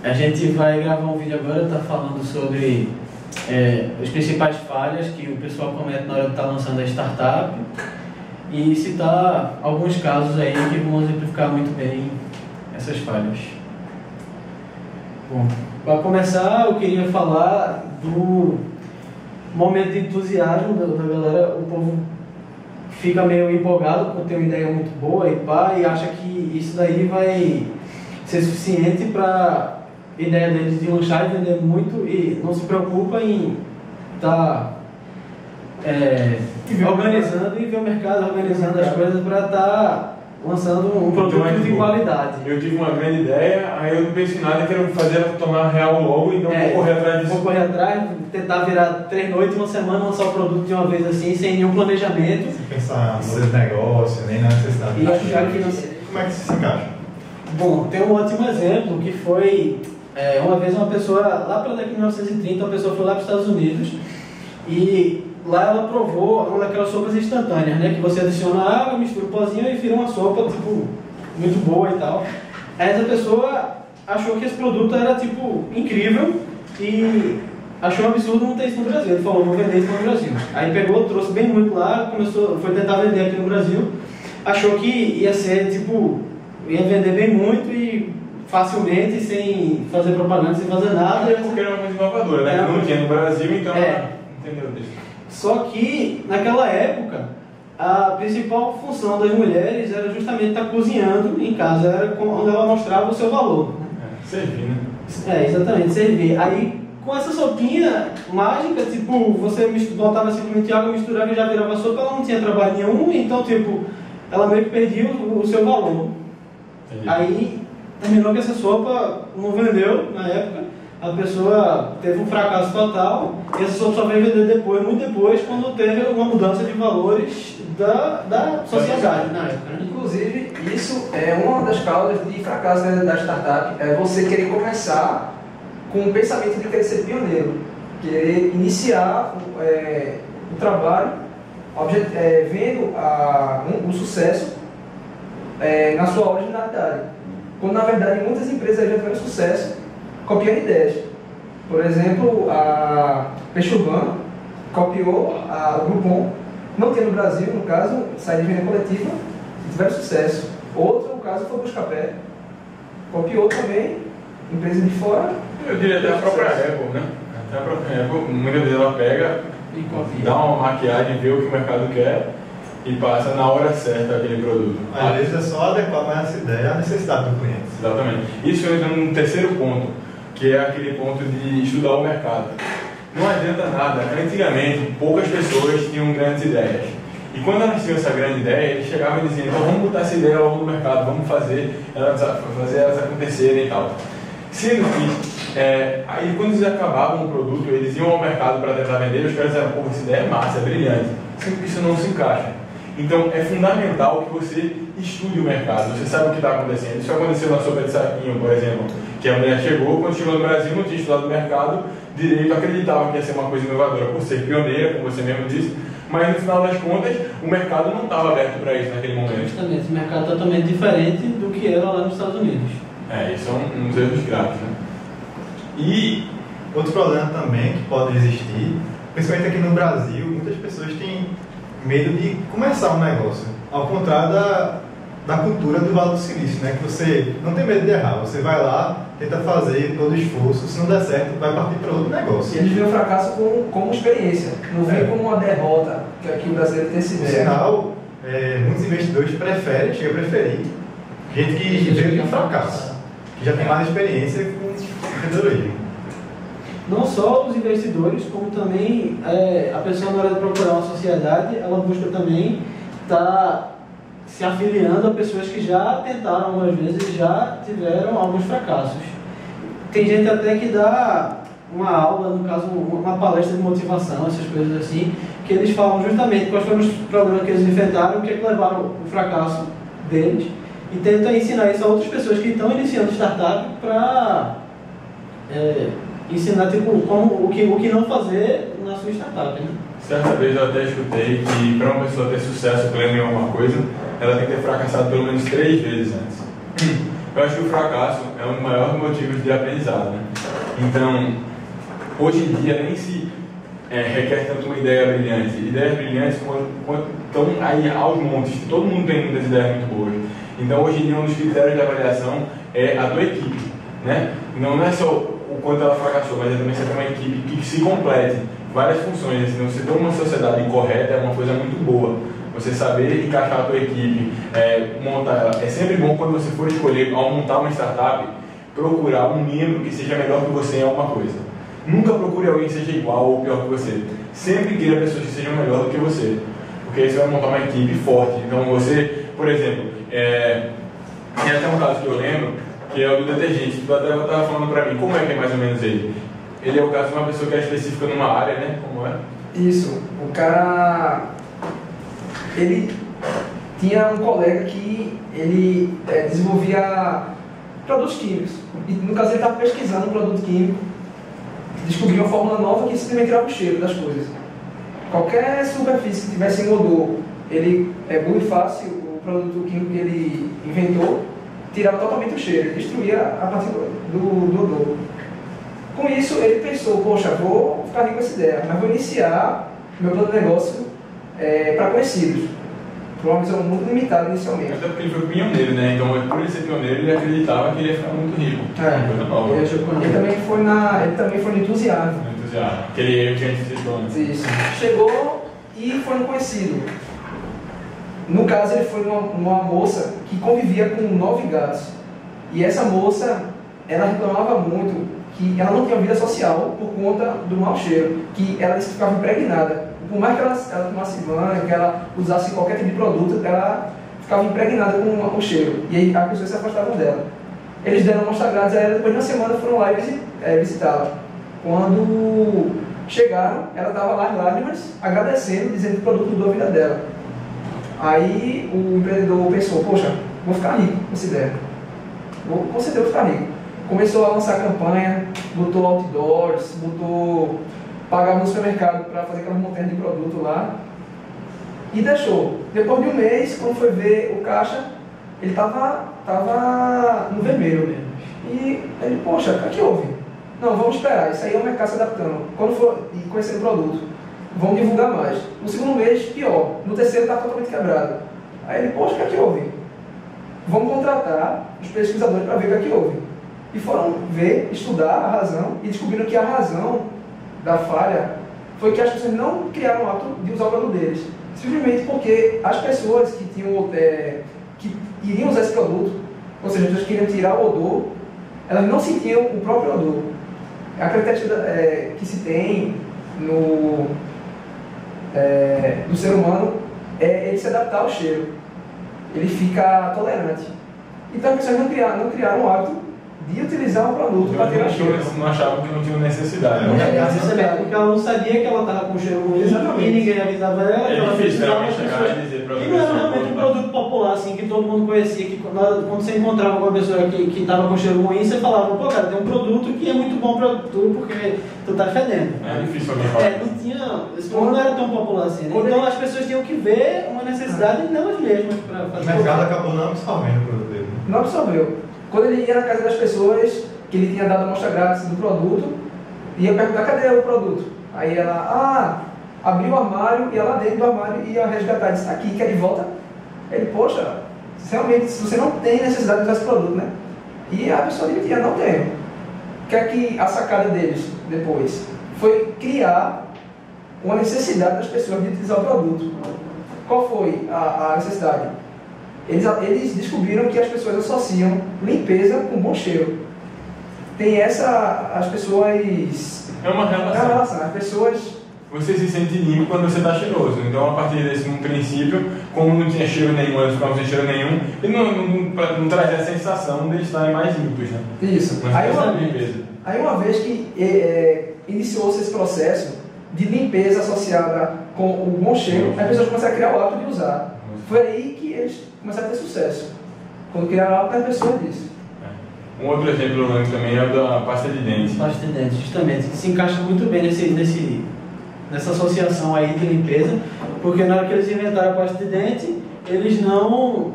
A gente vai gravar um vídeo agora, tá falando sobre as principais falhas que o pessoal comete na hora de estar lançando a startup e citar alguns casos aí que vão exemplificar muito bem essas falhas. Bom, para começar, eu queria falar do momento de entusiasmo da galera. O povo fica meio empolgado por ter uma ideia muito boa e pá, e acha que isso daí vai ser suficiente para a ideia deles de lançar e vender muito, e não se preocupa em estar organizando e ver o mercado, organizando as coisas para estar lançando um produto de qualidade. Eu tive uma grande ideia, aí eu não penso em nada, quero fazer ela tomar real logo, então vou correr atrás disso. Vou correr atrás, tentar virar 3 noites, uma semana, lançar o produto de uma vez assim, sem nenhum planejamento. Sem pensar no modelo de negócio, nem na necessidade. E achar que não... Como é que isso se encaixa? Bom, tem um ótimo exemplo que foi uma vez uma pessoa, lá pela década de 1930, uma pessoa foi lá para os Estados Unidos e lá ela provou uma daquelas sopas instantâneas, né? Que você adiciona água, mistura o pozinho e vira uma sopa, tipo, muito boa e tal. Aí essa pessoa achou que esse produto era, tipo, incrível e achou um absurdo não ter isso no Brasil. Ele falou, vou vender isso no Brasil. Aí pegou, trouxe bem muito lá, foi tentar vender aqui no Brasil, achou que ia ser, tipo, ia vender bem muito e facilmente, sem fazer propaganda, sem fazer nada. Porque era uma coisa inovadora, né? Que não tinha no Brasil, então entendeu disso. Só que, naquela época, a principal função das mulheres era justamente estar cozinhando em casa, era onde ela mostrava o seu valor. Servir, né? Exatamente, servir. Aí, com essa sopinha mágica, tipo, você botava simplesmente água, misturava e já virava sopa, ela não tinha trabalho nenhum, então, tipo, ela meio que perdia o seu valor. Entendi. Aí, terminou que essa sopa não vendeu na época, a pessoa teve um fracasso total, e essa sopa só veio vender depois, muito depois, quando teve uma mudança de valores da sociedade na época. Né? Inclusive, isso é uma das causas de fracasso da startup, é você querer começar com o pensamento de querer ser pioneiro, querer iniciar o trabalho vendo o sucesso na sua originalidade. Quando na verdade muitas empresas já tiveram sucesso copiando ideias. Por exemplo, a Peixe Urbano copiou a Groupon, não tem no Brasil, no caso, saiu de venda coletiva e tiveram sucesso. Outro caso foi o Buscapé, copiou também, empresa de fora. Eu diria até a própria Apple, né? Até a própria Apple, muitas vezes ela pega, dá uma maquiagem, vê o que o mercado quer e passa na hora certa aquele produto. Às vezes é só adequar mais essa ideia à necessidade do cliente. Exatamente. Isso entra num terceiro ponto, que é aquele ponto de estudar o mercado. Não adianta nada. Antigamente, poucas pessoas tinham grandes ideias. E quando elas tinham essa grande ideia, eles chegavam e diziam, então vamos botar essa ideia logo no mercado, vamos fazer elas acontecerem e tal. Sendo que, aí quando eles acabavam o produto, eles iam ao mercado para tentar vender, os caras diziam, pô, essa ideia é massa, é brilhante. Sendo que isso não se encaixa. Então é fundamental que você estude o mercado, você sabe o que está acontecendo. Isso aconteceu na sopa de saquinho, por exemplo, que a mulher chegou, quando chegou no Brasil não tinha estudado o mercado direito, acreditava que ia ser uma coisa inovadora por ser pioneira, como você mesmo disse, mas no final das contas o mercado não estava aberto para isso naquele momento. Justamente, o mercado é totalmente diferente do que era lá nos Estados Unidos. Isso é um dos erros graves, né? E outro problema também que pode existir, principalmente aqui no Brasil, muitas pessoas têm medo de começar um negócio, ao contrário da cultura do Vale do Silício, né? Que você não tem medo de errar, você vai lá, tenta fazer todo o esforço, se não der certo, vai partir para outro negócio. E eles veem o fracasso como experiência, não veem como uma derrota, que aqui o brasileiro tem essa No ideia. final, muitos investidores chegam a preferir gente que veio de fracasso, que já tem mais experiência com empreendedorismo. Não só os investidores, como também a pessoa, na hora de procurar uma sociedade, ela busca também estar se afiliando a pessoas que já tentaram algumas vezes e já tiveram alguns fracassos. Tem gente até que dá uma aula, no caso uma palestra de motivação, essas coisas assim, que eles falam justamente quais foram os problemas que eles enfrentaram, o que é que levaram o fracasso deles, e tenta ensinar isso a outras pessoas que estão iniciando startup para ensinar tipo, o que não fazer na sua startup, né? Certa vez eu até escutei que para uma pessoa ter sucesso pleno em alguma coisa, ela tem que ter fracassado pelo menos 3 vezes antes. Eu acho que o fracasso é um dos maiores motivos de aprendizado, né? Então, hoje em dia nem se requer tanto uma ideia brilhante. Ideias brilhantes estão aí aos montes, todo mundo tem muitas ideias muito boas. Então, hoje em dia, um dos critérios de avaliação é a tua equipe, né? Não é só o quanto ela fracassou, mas é também você ter uma equipe que se complete várias funções. Então, você ter uma sociedade correta é uma coisa muito boa. Você saber encaixar a tua equipe, montar ela. É sempre bom quando você for escolher, ao montar uma startup, procurar um membro que seja melhor que você em alguma coisa. Nunca procure alguém que seja igual ou pior que você. Sempre queira pessoas que sejam melhor do que você. Porque aí você vai montar uma equipe forte. Então você, por exemplo, tem até um caso que eu lembro, que é o do detergente. Tu até estava falando para mim, como é que é mais ou menos ele? Ele é o caso de uma pessoa que é específica numa área, né? Como é? Isso. O cara... Ele tinha um colega que ele desenvolvia produtos químicos. E, no caso, ele estava pesquisando um produto químico, descobriu uma fórmula nova que simplesmente tirava o cheiro das coisas. Qualquer superfície que tivesse em odor, ele borrifasse o produto químico que ele inventou, tirava totalmente o cheiro, destruía a partir do odor. Com isso, ele pensou, poxa, vou ficar rico com essa ideia, mas vou iniciar meu plano de negócio para conhecidos, por uma visão muito limitada inicialmente. Até porque ele foi pioneiro, né? Então, por ele ser pioneiro, ele acreditava que ele ia ficar muito rico. Ele também foi no entusiasmo. Aquele que a gente citou, né? Isso. Chegou e foi no conhecido. No caso, ele foi uma moça que convivia com 9 gatos. E essa moça, ela reclamava muito que ela não tinha vida social por conta do mau cheiro, que ela ficava impregnada. Por mais que ela tomasse banho, que ela usasse qualquer tipo de produto, ela ficava impregnada com o cheiro. E aí as pessoas se afastavam dela. Eles deram amostra grátis a ela, depois de uma semana foram lá visitá-la. Quando chegaram, ela estava lá em lágrimas, agradecendo, dizendo que o produto mudou a vida dela. Aí o empreendedor pensou, poxa, vou ficar rico com essa ideia. Com certeza vou ficar rico. Começou a lançar campanha, botou outdoors, pagava no supermercado para fazer aquelas montanhas de produto lá e deixou. Depois de um mês, quando foi ver o caixa, ele estava no vermelho mesmo. E ele, poxa, o que houve? Não, vamos esperar, isso aí é o mercado se adaptando. Quando for e conhecer o produto, vamos divulgar mais. No segundo mês, pior. No terceiro, está totalmente quebrado. Aí ele, poxa, o que houve? Vamos contratar os pesquisadores para ver o que houve. E foram ver, estudar a razão e descobriram que a razão da falha foi que as pessoas não criaram o hábito de usar o produto deles. Simplesmente porque as pessoas que iriam usar esse produto, ou seja, as pessoas que queriam tirar o odor, elas não sentiam o próprio odor. A característica que se tem no ser humano é ele se adaptar ao cheiro. Ele fica tolerante. Então as pessoas não criaram o hábito de utilizar o produto para tirar cheiro. Não achavam que não tinha necessidade. Porque ela não sabia que ela estava com cheiro ruim. Exatamente. E ninguém avisava ela. É difícil realmente chegar e dizer para E não era realmente um produto popular, assim, que todo mundo conhecia, que quando você encontrava com uma pessoa que estava com cheiro ruim, você falava, pô, cara, tem um produto que é muito bom para tu, porque tu tá fedendo. É difícil alguém falar. Não tinha, esse produto não era tão popular assim, né? Então as pessoas tinham que ver uma necessidade nelas mesmas para fazer. O mercado acabou não absorvendo o produto dele. Não absorveu. Quando ele ia na casa das pessoas, que ele tinha dado amostra grátis do produto, ia perguntar, cadê o produto? Aí ela, abriu o armário, ia lá dentro do armário e ia resgatar, disse, aqui, quer de volta? Ele, poxa, realmente, se você não tem necessidade de usar esse produto, né? E a pessoa admitia, não tenho. O que é que a sacada deles, depois, foi criar uma necessidade das pessoas de utilizar o produto. Qual foi a necessidade? Eles descobriram que as pessoas associam limpeza com bom cheiro. Tem as pessoas... É uma relação. As pessoas... Você se sente limpo quando você está cheiroso. Então, a partir desse princípio, como não tinha cheiro nenhum, eles ficavam sem cheiro nenhum, e não trazia a sensação de eles estarem mais limpos, né? Isso. Aí uma vez que iniciou-se esse processo de limpeza associada com o bom cheiro, as pessoas começaram a criar o hábito de usar. Foi aí que eles começaram a ter sucesso. Quando criaram o hábito, as pessoas disso. Um outro exemplo também é o da pasta de dente. Pasta de dente, justamente, que se encaixa muito bem nessa associação aí de limpeza, porque na hora que eles inventaram a pasta de dente, eles não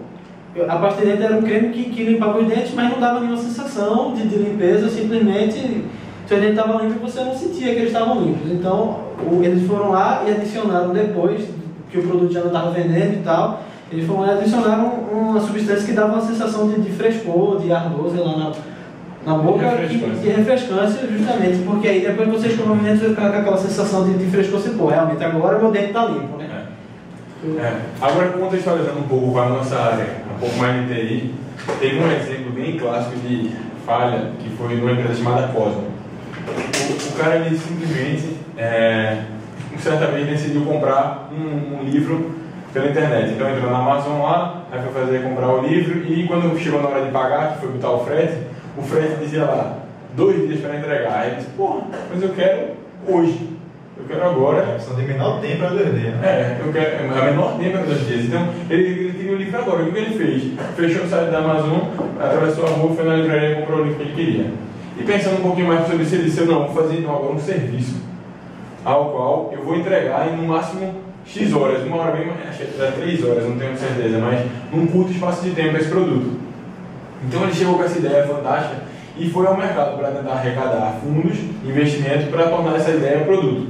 A pasta de dente era um creme que limpava os dentes, mas não dava nenhuma sensação de limpeza, simplesmente seus dentes estavam limpos e você não sentia que eles estavam limpos. Então, eles foram lá e adicionaram depois, que o produto já não estava vendendo e tal, eles foram lá e adicionaram uma substância que dava uma sensação de frescor, de ardor, sei lá, na boca, de refrescância, justamente, porque aí depois vocês provavelmente vão ficar com aquela sensação de frescor, assim, pô, realmente agora meu dente está limpo, né? Agora, contextualizando um pouco com a nossa área, um pouco mais de TI, teve um exemplo bem clássico de falha, que foi numa empresa chamada Cosmo. O cara, ele simplesmente, certa vez, decidiu comprar um livro pela internet. Então, entrou na Amazon lá, aí foi comprar o livro, e quando chegou na hora de pagar, que foi botar o frete dizia lá, 2 dias para entregar. Aí ele disse, porra, mas eu quero hoje. Eu quero agora. Só tem menor tempo para 2 dias, né? Eu quero a menor tempo para 2 dias. Então, ele queria o livro agora. O que ele fez? Fechou o site da Amazon, atravessou a rua, foi na livraria e comprou o livro que ele queria. E pensando um pouquinho mais sobre isso, ele disse, não, vou fazer então agora um serviço ao qual eu vou entregar em no máximo X horas, uma hora bem mais, acho que era 3 horas, não tenho certeza, mas num curto espaço de tempo esse produto. Então ele chegou com essa ideia fantástica e foi ao mercado para tentar arrecadar fundos, investimento para tornar essa ideia um produto.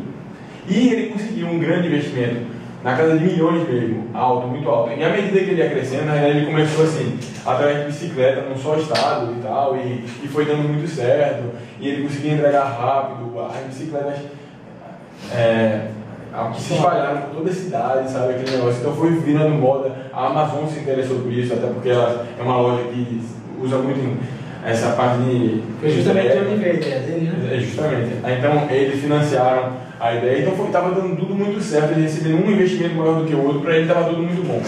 E ele conseguiu um grande investimento, na casa de milhões mesmo, alto, muito alto. E à medida que ele ia crescendo, na realidade ele começou assim, através de bicicleta num só estado e tal, e foi dando muito certo, e ele conseguia entregar rápido, as bicicletas que se espalharam por toda a cidade, sabe, aquele negócio. Então foi virando moda, a Amazon se interessou por isso, até porque ela é uma loja que usa muito essa parte de... Foi justamente onde veio a ideia dele, né? Justamente. Então eles financiaram a ideia, então estava dando tudo muito certo, ele recebendo um investimento maior do que o outro, para ele estava tudo muito bom.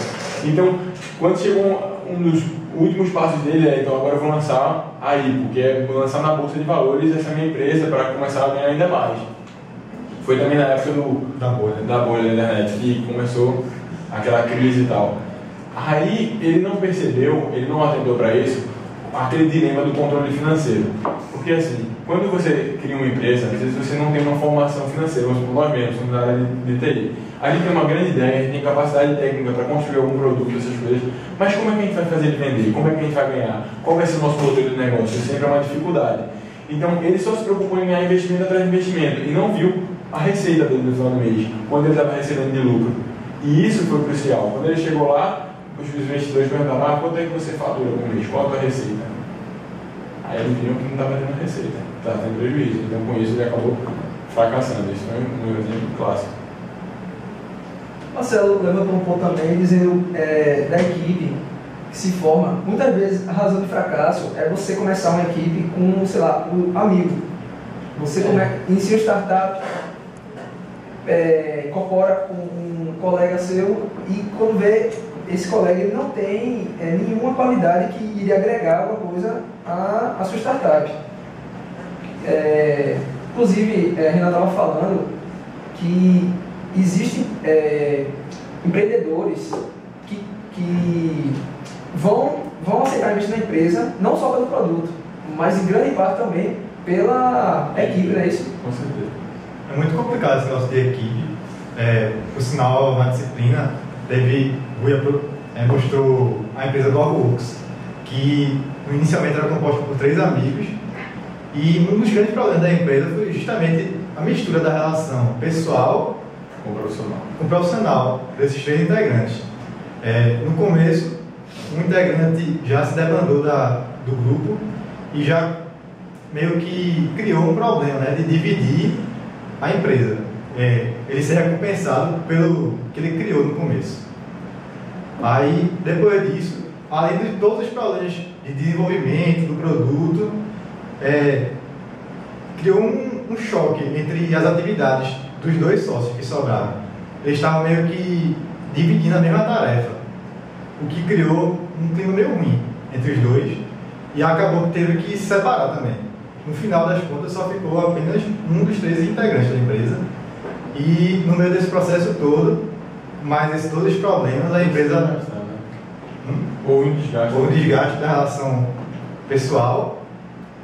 Então, quando chegou um dos últimos passos dele, então agora eu vou lançar aí, porque vou lançar na Bolsa de Valores essa minha empresa para começar a ganhar ainda mais. Foi também na época da bolha da internet, que começou aquela crise e tal. Aí ele não percebeu, ele não atendeu para isso, aquele dilema do controle financeiro. Porque assim, quando você cria uma empresa, às vezes você não tem uma formação financeira, nós mesmos, somos da área de TI. A gente tem uma grande ideia, a gente tem capacidade técnica para construir algum produto, essas coisas, mas como é que a gente vai fazer ele vender? Como é que a gente vai ganhar? Qual vai ser o nosso modelo de negócio? Isso sempre é uma dificuldade. Então ele só se preocupou em ganhar investimento atrás de investimento e não viu a receita dele no final do mês, quando ele estava recebendo de lucro. E isso foi crucial. Quando ele chegou lá, os investidores perguntaram, quanto é que você fatura por mês? Qual a tua receita? Aí ele viu que não estava tendo receita, estava tendo prejuízo. Então com isso ele acabou fracassando. Isso foi um exemplo clássico. Marcelo levantou um ponto também, dizendo da equipe que se forma. Muitas vezes a razão de fracasso é você começar uma equipe com, sei lá, um amigo. Você inicia uma startup, incorpora com um colega seu e quando vê esse colega ele não tem nenhuma qualidade que iria agregar alguma coisa à sua startup. Inclusive, a Renata estava falando que existem empreendedores que vão aceitar investir na empresa, não só pelo produto, mas em grande parte também pela equipe, não é isso? Com certeza. É muito complicado esse negócio de equipe. Por sinal, na disciplina, mostrou a empresa do Works, que inicialmente era composta por 3 amigos, e um dos grandes problemas da empresa foi justamente a mistura da relação pessoal com o profissional desses 3 integrantes. No começo, um integrante já se debandou do grupo e já meio que criou um problema, né, de dividir a empresa. Ele ser recompensado pelo que ele criou no começo. Aí, depois disso, além de todos os problemas de desenvolvimento do produto, criou um choque entre as atividades dos 2 sócios que sobraram. Eles estavam meio que dividindo a mesma tarefa, o que criou um clima meio ruim entre os 2 e acabou que teve que se separar também. No final das contas, só ficou apenas um dos 3 integrantes da empresa. E no meio desse processo todo, mais todos os problemas, a empresa Houve um desgaste da relação pessoal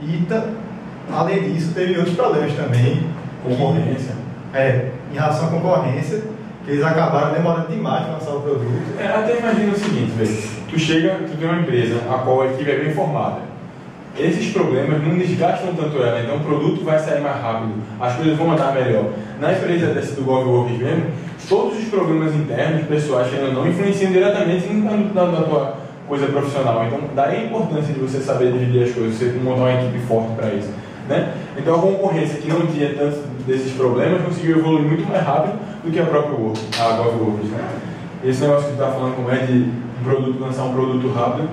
e, além disso, teve outros problemas também. Concorrência. Em relação à concorrência, que eles acabaram demorando demais para lançar o produto. Até imagina o seguinte, velho. tu tem uma empresa a qual a equipe é bem formada. Esses problemas não desgastam tanto ela, então o produto vai sair mais rápido, as coisas vão andar melhor. Na empresa dessa do GovWorks mesmo, todos os problemas internos, pessoais que ainda não influenciam diretamente na tua coisa profissional. Então, daí a importância de você saber dividir as coisas, você montar uma equipe forte para isso. Né? Então, a concorrência que não tinha tantos desses problemas conseguiu evoluir muito mais rápido do que a própria GovWorks. Né? Esse negócio que tu está falando, como é de lançar um produto rápido.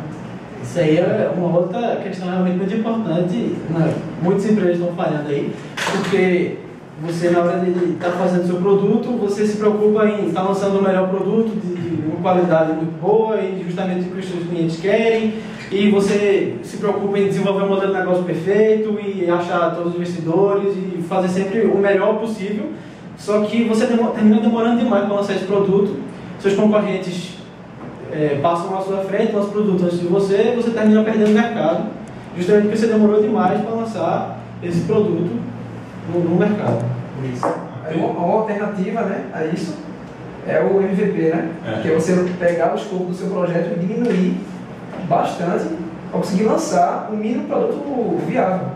Isso aí é uma outra questão realmente muito importante, né? Muitas empresas estão falhando aí, porque você, na hora de estar fazendo seu produto, você se preocupa em estar lançando o melhor produto de uma qualidade muito boa e justamente o que os seus clientes querem, e você se preocupa em desenvolver um modelo de negócio perfeito e achar todos os investidores e fazer sempre o melhor possível, só que você termina demorando demais para lançar esse produto, seus concorrentes passam à sua frente, lançam produtos antes de você, você termina perdendo o mercado, justamente porque você demorou demais para lançar esse produto no mercado. Isso. Uma alternativa, né, a isso é o MVP, né? Que é você pegar o escopo do seu projeto e diminuir bastante para conseguir lançar o mínimo produto viável.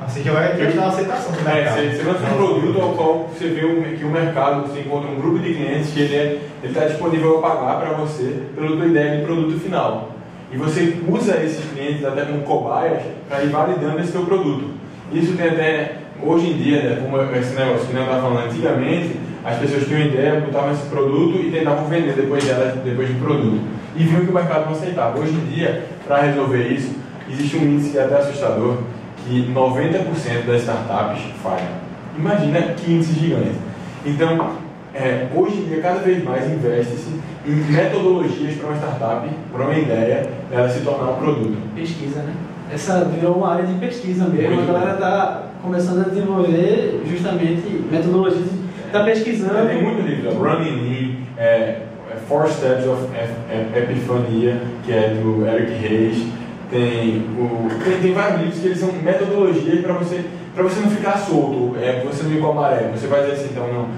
Assim que vai ter a aceitação do mercado. Você lança um produto ao qual você vê que o mercado, você encontra um grupo de clientes que ele está disponível a pagar para você pela tua ideia de produto final. E você usa esses clientes até como cobaias para ir validando esse teu produto. Isso tem até, hoje em dia, né, como esse negócio que não estava falando antigamente, as pessoas tinham ideia, botavam esse produto e tentavam vender depois do produto. E viam que o mercado não aceitava. Hoje em dia, para resolver isso, existe um índice que é até assustador, que 90% das startups falham. Imagina que índice gigante. Então, hoje em dia, cada vez mais investe-se em metodologias para uma startup, para uma ideia, ela se tornar um produto. Pesquisa, né? Essa virou uma área de pesquisa mesmo. A galera está começando a desenvolver justamente metodologias. Está pesquisando. Tem muito livro, Running Lean, 4 Steps of Epifania, que é do Eric Ries. Tem vários livros que eles são metodologias para você não ficar solto, você não ir com a maré. Você vai dizer assim, então, não,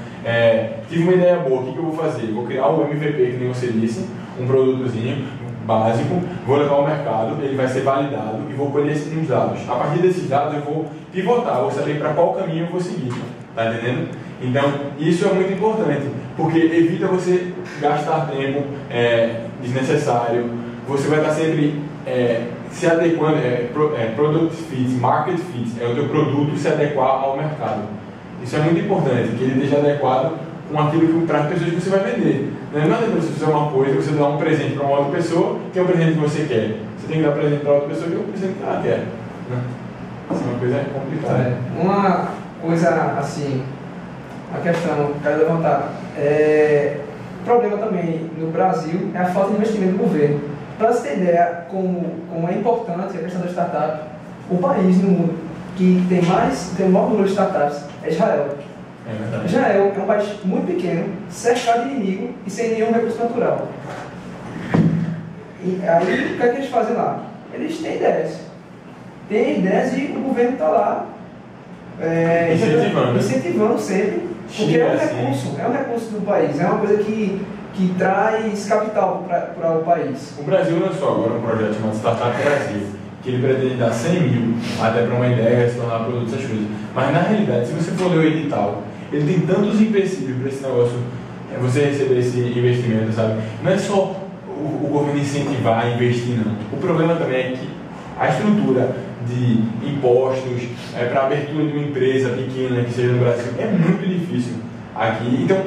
tive uma ideia boa, o que eu vou fazer? Vou criar o MVP, que nem você disse, um produtozinho básico, vou levar ao mercado, ele vai ser validado e vou colher uns dados. A partir desses dados eu vou pivotar, vou saber para qual caminho eu vou seguir, tá entendendo? Então, isso é muito importante, porque evita você gastar tempo desnecessário, você vai estar sempre se adequando, product fit, market fit, é o teu produto se adequar ao mercado. Isso é muito importante, que ele esteja adequado com aquilo para as pessoas que você vai vender. Não adianta você fazer uma coisa, você dá um presente para uma outra pessoa, que é o presente que você quer. Você tem que dar presente para outra pessoa, que é o presente que ela quer. Né? Isso é uma coisa complicada. Uma coisa assim, a questão que eu quero levantar, o problema também no Brasil é a falta de investimento do governo. Para você ter ideia como é importante a questão da startup, o país no mundo que tem o maior número de startups é Israel. Israel é um país muito pequeno, cercado de inimigo e sem nenhum recurso natural. E aí, o que é que eles fazem lá? Eles têm ideias. Tem ideias e o governo está lá incentivando sempre, porque é um recurso do país, é uma coisa que traz capital para o país. O Brasil lançou agora um projeto chamado Startup Brasil, que ele pretende dar 100 mil até para uma ideia se tornar produto, essas coisas. Mas na realidade, se você for ler o edital, ele tem tantos empecilhos para esse negócio, você receber esse investimento, sabe? Não é só o governo incentivar a investir, não. O problema também é que a estrutura de impostos para a abertura de uma empresa pequena que seja no Brasil é muito difícil aqui. Então,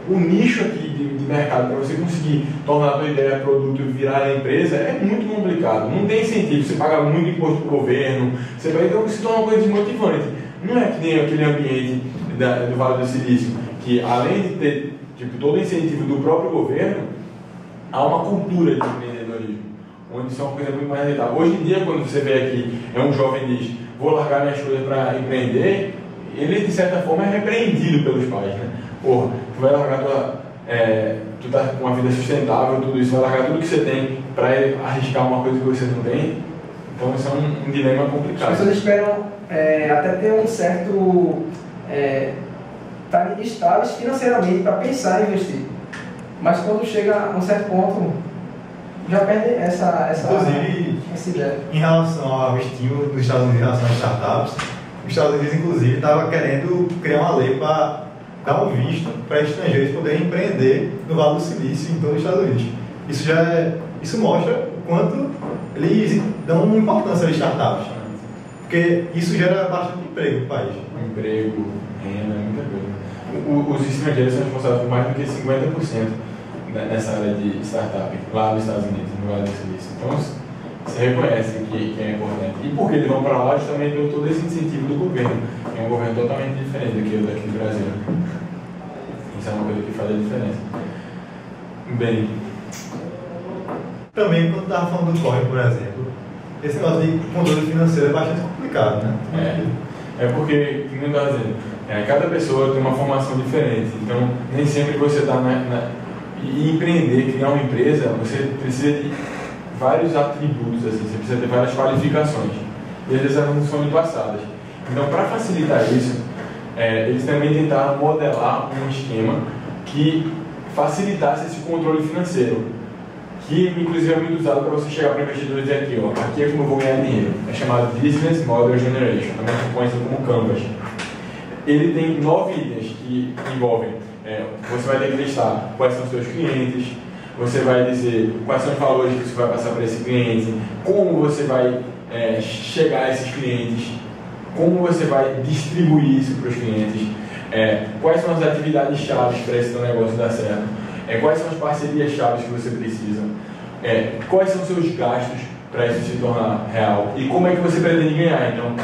o nicho aqui de mercado para você conseguir tornar a sua ideia produto e virar a empresa é muito complicado. Não tem incentivo, você paga muito imposto para o governo, então se torna uma coisa desmotivante. Não é que nem aquele ambiente do Vale do Silício, que além de ter todo o incentivo do próprio governo, há uma cultura de empreendedorismo, onde isso é uma coisa muito mais rentável. Hoje em dia, quando você vê aqui, um jovem diz, vou largar minhas coisas para empreender, ele de certa forma é repreendido pelos pais, né? Porra, tu vai largar tu tá com uma vida sustentável, tudo isso, vai largar tudo que você tem para arriscar uma coisa que você não tem. Então isso é um dilema complicado. As pessoas esperam até ter um certo estarem estáveis financeiramente para pensar em investir. Mas quando chega a um certo ponto, já perde essa Inclusive, ideia. em relação ao estímulo dos Estados Unidos em relação às startups, os Estados Unidos, inclusive, estava querendo criar uma lei para dar um visto para estrangeiros poderem empreender no Vale do Silício em todo os Estados Unidos. Isso mostra o quanto eles dão importância às startups, porque isso gera bastante emprego no país. Emprego, renda, muita coisa. Os estrangeiros são responsáveis por mais do que 50% nessa área de startup, lá nos Estados Unidos, no Vale do Silício. Então, você reconhece que é importante. E porque eles vão para lá, justamente deu todo esse incentivo do governo, que é um governo totalmente diferente do daqui do Brasil. Isso é uma coisa que faz a diferença. Bem. Também, quando estava falando do corre, por exemplo, esse negócio de controle financeiro é bastante complicado, né? É porque, como eu estava dizendo, cada pessoa tem uma formação diferente. Então, nem sempre você está E empreender, criar uma empresa, você precisa de vários atributos, assim, você precisa ter várias qualificações. E às vezes elas não são passadas. Então, para facilitar isso, eles também tentaram modelar um esquema que facilitasse esse controle financeiro, que inclusive é muito usado para você chegar para investidor e dizer aqui, ó, aqui é como eu vou ganhar dinheiro. É chamado Business Model Generation, também conhecido como Canvas. Ele tem 9 itens que envolvem, você vai ter que listar quais são os seus clientes, você vai dizer quais são os valores que você vai passar para esse cliente, como você vai chegar a esses clientes, como você vai distribuir isso para os clientes, quais são as atividades chaves para esse seu negócio dar certo, quais são as parcerias chaves que você precisa, quais são os seus gastos para isso se tornar real e como é que você pretende ganhar. Então,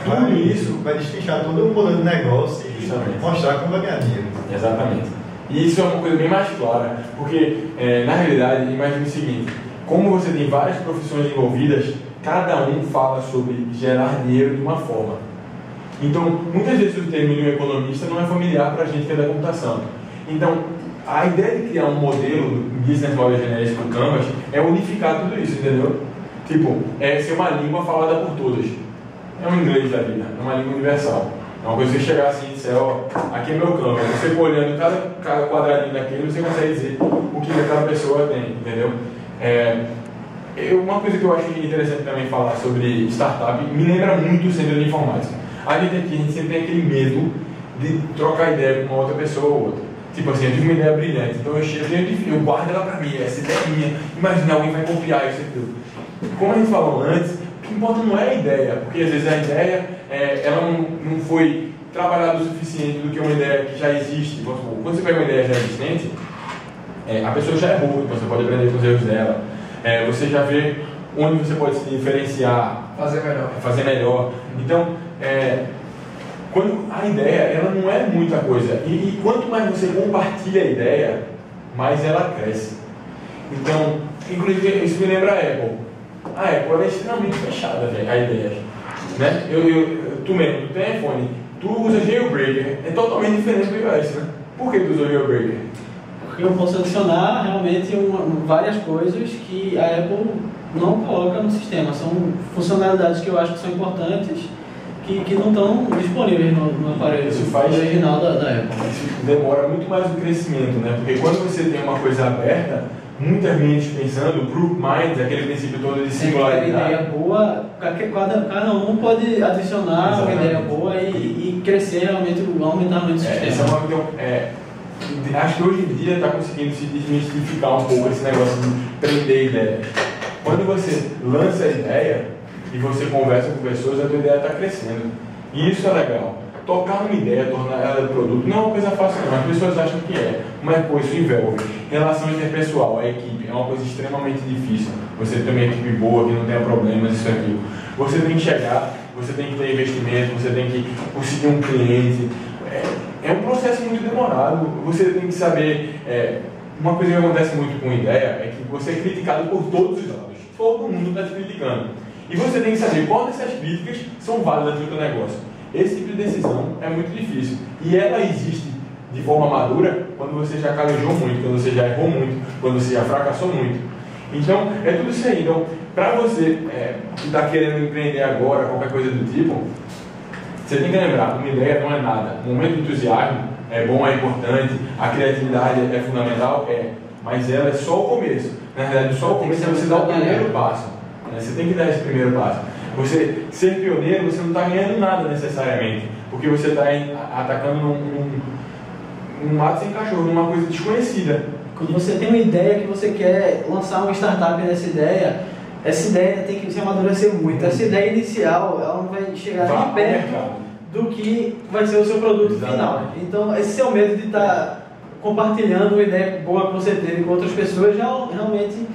tudo isso vai destrinchar todo o modelo de negócio e mostrar como vai ganhar dinheiro. Exatamente. E isso é uma coisa bem mais clara, porque na realidade, imagine o seguinte: como você tem várias profissões envolvidas, cada um fala sobre gerar dinheiro de uma forma. Então, muitas vezes o termo de um economista não é familiar para a gente que é da computação. Então, a ideia de criar um modelo do Business Model Generation do Canvas é unificar tudo isso, entendeu? Tipo, ser uma língua falada por todos. É um inglês da vida, é uma língua universal. É uma coisa que você chegar assim e dizer, ó, aqui é meu Canvas. Você for olhando cada quadradinho daquele, você consegue dizer o que aquela pessoa tem, entendeu? Uma coisa que eu acho interessante também falar sobre startup, me lembra muito o centro de informática. A gente sempre tem aquele medo de trocar ideia com uma outra pessoa ou outra. Tipo assim, eu tive uma ideia brilhante, então eu guardo ela pra mim, essa ideia é minha. Imagina, alguém vai copiar isso e tudo. Como a gente falou antes, o que importa não é a ideia, porque às vezes a ideia ela não foi trabalhada o suficiente do que uma ideia que já existe. Quando você pega uma ideia já existente, a pessoa já é boa, então você pode aprender com os erros dela. Você já vê onde você pode se diferenciar, fazer melhor. Então, quando a ideia ela não é muita coisa, e quanto mais você compartilha a ideia, mais ela cresce. Então, inclusive, isso me lembra a Apple. A Apple ela é extremamente fechada, a ideias. Né? Tu mesmo, tu tem iPhone, tu usa jailbreaker, é totalmente diferente do iOS, né? Por que tu usa jailbreaker? Porque eu posso adicionar realmente várias coisas que a Apple não coloca no sistema. São funcionalidades que eu acho que são importantes, que não estão disponíveis no aparelho original da Apple. Isso demora muito mais o crescimento, né? Porque quando você tem uma coisa aberta, muita gente pensando, group minds, aquele princípio todo de singularidade. Uma ideia boa, cada um pode adicionar uma ideia boa e crescer realmente, aumentar muito o sistema. Essa é uma questão. Acho que hoje em dia está conseguindo se desmistificar um pouco esse negócio de prender ideias. Quando você lança a ideia e você conversa com pessoas, a tua ideia está crescendo. E isso é legal. Tocar uma ideia, tornar ela produto, não é uma coisa fácil não. As pessoas acham que é, mas pô, isso envolve relação interpessoal, a equipe, é uma coisa extremamente difícil. Você ter uma equipe boa, que não tenha problemas, isso aqui. Você tem que chegar, você tem que ter investimento, você tem que conseguir um cliente. É um processo muito demorado. Você tem que saber. Uma coisa que acontece muito com ideia é que você é criticado por todos os lados. Todo mundo está te criticando. E você tem que saber qual dessas críticas são válidas para o teu negócio. Esse tipo de decisão é muito difícil. E ela existe de forma madura quando você já calejou muito, quando você já errou muito, quando você já fracassou muito. Então, é tudo isso aí. Então, para você que está querendo empreender agora, qualquer coisa do tipo, você tem que lembrar, uma ideia não é nada. O momento de entusiasmo é bom, é importante, a criatividade é fundamental, mas ela é só o começo. Na verdade, só o começo é você dar o primeiro passo. Né? Você tem que dar esse primeiro passo. Você ser pioneiro, você não está ganhando nada necessariamente, porque você está atacando num mato sem cachorro, numa coisa desconhecida. Quando você tem uma ideia que você quer lançar uma startup nessa ideia, essa ideia ainda tem que se amadurecer muito. Essa ideia inicial, ela não vai chegar nem perto do que vai ser o seu produto final. Então, esse seu medo de estar compartilhando uma ideia boa que você teve com outras pessoas já realmente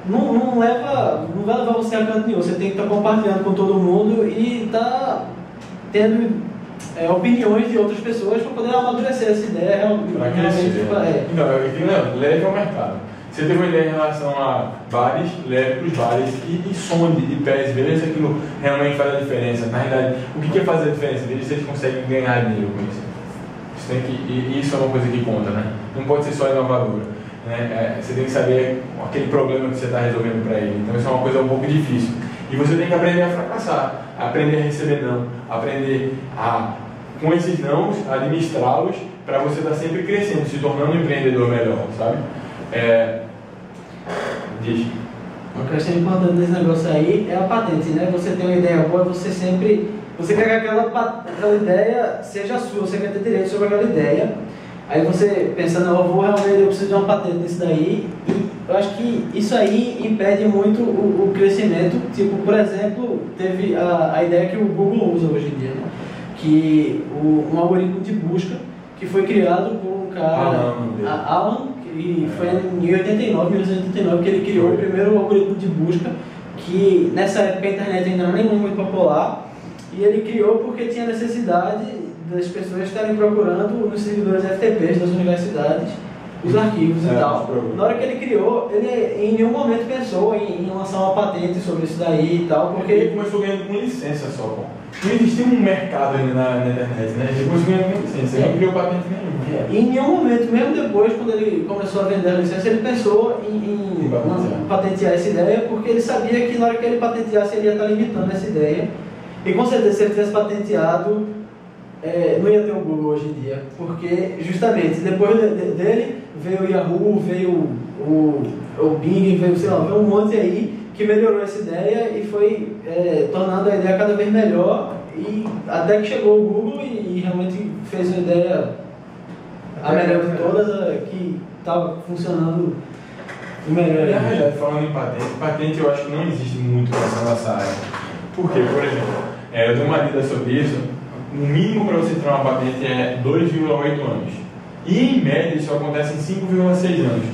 não vai levar você a canto nenhum. Você tem que estar compartilhando com todo mundo e estar tendo opiniões de outras pessoas para poder amadurecer essa ideia. Então, leve ao mercado. Você teve uma ideia em relação a bares, leve para os bares e sonde e pese, veja se aquilo realmente faz a diferença. Na realidade, o que é fazer a diferença? Veja se eles conseguem ganhar dinheiro com isso. Isso é uma coisa que conta, né? Não pode ser só inovadora. Né? Você tem que saber aquele problema que você está resolvendo para ele. Então isso é uma coisa um pouco difícil. E você tem que aprender a fracassar, aprender a receber não, aprender a, com esses nãos, administrá-los para você estar sempre crescendo, se tornando um empreendedor melhor, sabe? Diz. Uma questão importante desse negócio aí é a patente, né? Você tem uma ideia boa, você quer que aquela ideia seja sua, você quer ter direito sobre aquela ideia. Aí você pensa, não, eu preciso de uma patente nisso daí. E eu acho que isso aí impede muito o crescimento. Tipo, por exemplo, teve a ideia que o Google usa hoje em dia, né? Que um algoritmo de busca que foi criado por um cara, Alan, e foi em 1989 que ele criou o primeiro algoritmo de busca, que nessa época a internet ainda não era muito popular, e ele criou porque tinha necessidade das pessoas estarem procurando nos servidores FTPs das universidades os arquivos e tal. Na hora que ele criou, ele em nenhum momento pensou em lançar uma patente sobre isso daí e tal, porque ele começou ganhando com licença só, pô. Não existia um mercado ainda na internet, né? Ele começou ganhando com licença, ele não criou patente nenhuma. E em nenhum momento, mesmo depois, quando ele começou a vender a licença, ele pensou em patentear essa ideia, porque ele sabia que na hora que ele patenteasse, ele ia estar limitando essa ideia. E com certeza, se ele tivesse patenteado, não ia ter o Google hoje em dia, porque justamente depois dele veio o Yahoo, veio o Bing, veio um monte aí que melhorou essa ideia e foi tornando a ideia cada vez melhor, e até que chegou o Google e realmente fez uma ideia a melhor de todas, que estava funcionando melhor. Na verdade, falando em patente eu acho que não existe muito nessa nossa área. Por quê? Por exemplo, eu dei uma lida sobre isso. No mínimo para você tirar uma patente é 2,8 anos. E em média isso acontece em 5,6 anos.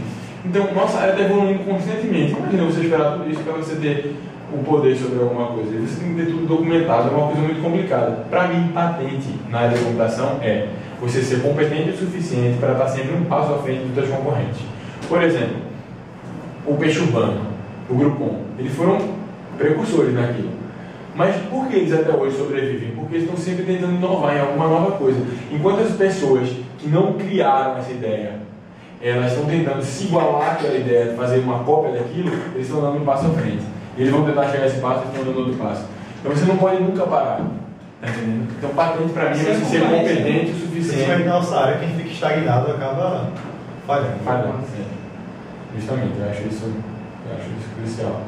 Então nossa área está evoluindo constantemente. Imagina você esperar tudo isso para você ter o poder sobre alguma coisa. E você tem que ter tudo documentado, é uma coisa muito complicada. Para mim, patente na área da computação é você ser competente o suficiente para estar sempre um passo à frente dos seus concorrentes. Por exemplo, o Peixe Urbano, o Groupon, eles foram precursores naquilo. Mas por que eles até hoje sobrevivem? Porque eles estão sempre tentando inovar em alguma nova coisa. Enquanto as pessoas que não criaram essa ideia, elas estão tentando se igualar àquela ideia, fazer uma cópia daquilo, eles estão dando um passo à frente. E eles vão tentar chegar a esse passo e estão dando outro passo. Então você não pode nunca parar. Tá entendendo? Então patente para mim é você ser competente o suficiente. Principalmente na nossa área, quem fica estagnado acaba falhando. Justamente, eu acho isso crucial.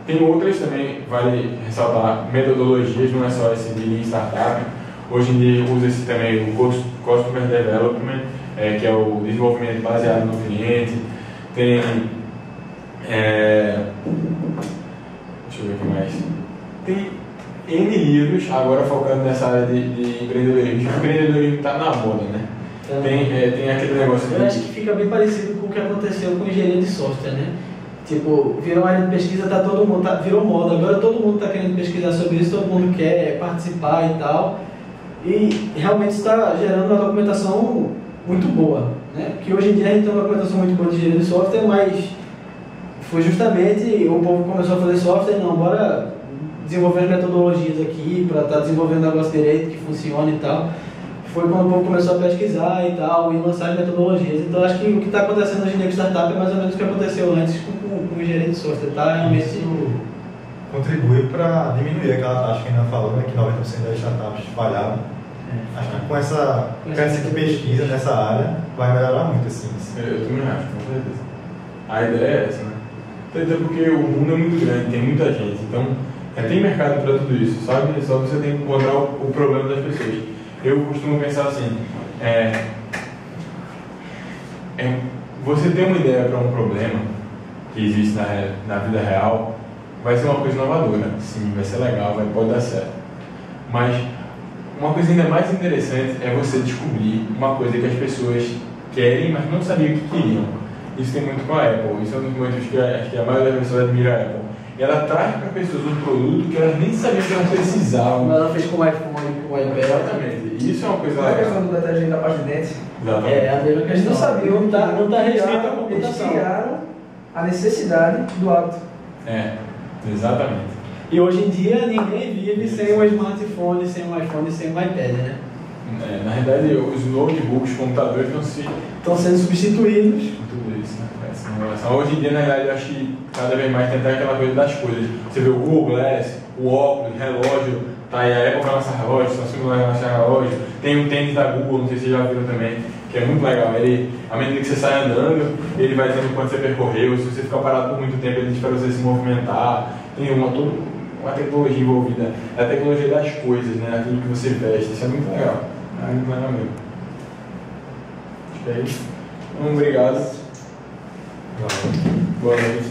Tem outras também, vale ressaltar, metodologias, não é só esse de Lean Startup. Hoje em dia usa-se também o Customer Development, que é o desenvolvimento baseado no cliente. Tem, deixa eu ver o que mais. Tem N livros, agora focando nessa área de empreendedorismo. O empreendedorismo está na moda, né? Tem aquele negócio. Eu acho que fica bem parecido com o que aconteceu com engenharia de software, né? Tipo, virou uma área de pesquisa, virou moda, agora todo mundo está querendo pesquisar sobre isso, todo mundo quer participar e tal. E realmente está gerando uma documentação muito boa, né? Porque hoje em dia a gente tem uma documentação muito boa de engenharia de software, mas foi justamente o povo começou a fazer software, não, bora desenvolver as metodologias aqui para estar desenvolvendo o negócio direito, que funciona e tal. Foi quando o povo começou a pesquisar e tal, e lançar as metodologias. Então acho que o que está acontecendo hoje em dia com startup é mais ou menos o que aconteceu antes com engenharia de software, tá? Realmente isso contribuiu para diminuir aquela taxa que a gente falou, né, que 90% das startups falhavam. Acho que com essa pesquisa nessa área vai melhorar muito assim. Eu também acho, com certeza. A ideia é essa, né? Até porque o mundo é muito grande, tem muita gente, então tem mercado para tudo isso, sabe? Só você tem que encontrar o problema das pessoas. Eu costumo pensar assim, você ter uma ideia para um problema que existe na vida real, vai ser uma coisa inovadora, sim, vai ser legal, pode dar certo. Mas uma coisa ainda mais interessante é você descobrir uma coisa que as pessoas querem, mas não sabiam que queriam. Isso tem muito com a Apple, isso é um dos motivos que acho que a maioria das pessoas admira a Apple. E ela traz para as pessoas um produto que elas nem sabiam que elas precisavam. Como ela fez com o iPhone e com o iPad. Exatamente, e isso é uma coisa A legal. questão do detergente da pasta de dente. Exatamente. É a mesma Eles questão. não sabiam, Não tá restrito à eles computação. criaram a necessidade do hábito. Exatamente. E hoje em dia ninguém vive sem um smartphone, sem um iPhone, sem um iPad, né? Na realidade, os notebooks, os computadores Estão sendo substituídos. tudo isso, né? Hoje em dia, na realidade, eu acho que cada vez mais tem até aquela coisa das coisas. Você vê o Google Glass, o óculos, o relógio, tá aí a Apple vai lançar relógio, a Samsung vai lançar relógio, tem um tênis da Google, não sei se vocês já viram também, que é muito legal. Ele, à medida que você sai andando, ele vai dizendo quanto você percorreu, se você ficar parado por muito tempo, ele diz para você se movimentar. Tem uma tecnologia envolvida, é a tecnologia das coisas, né? Aquilo que você veste, isso é muito legal. É muito legal mesmo. Acho que é isso. Então, obrigado. Boa noite.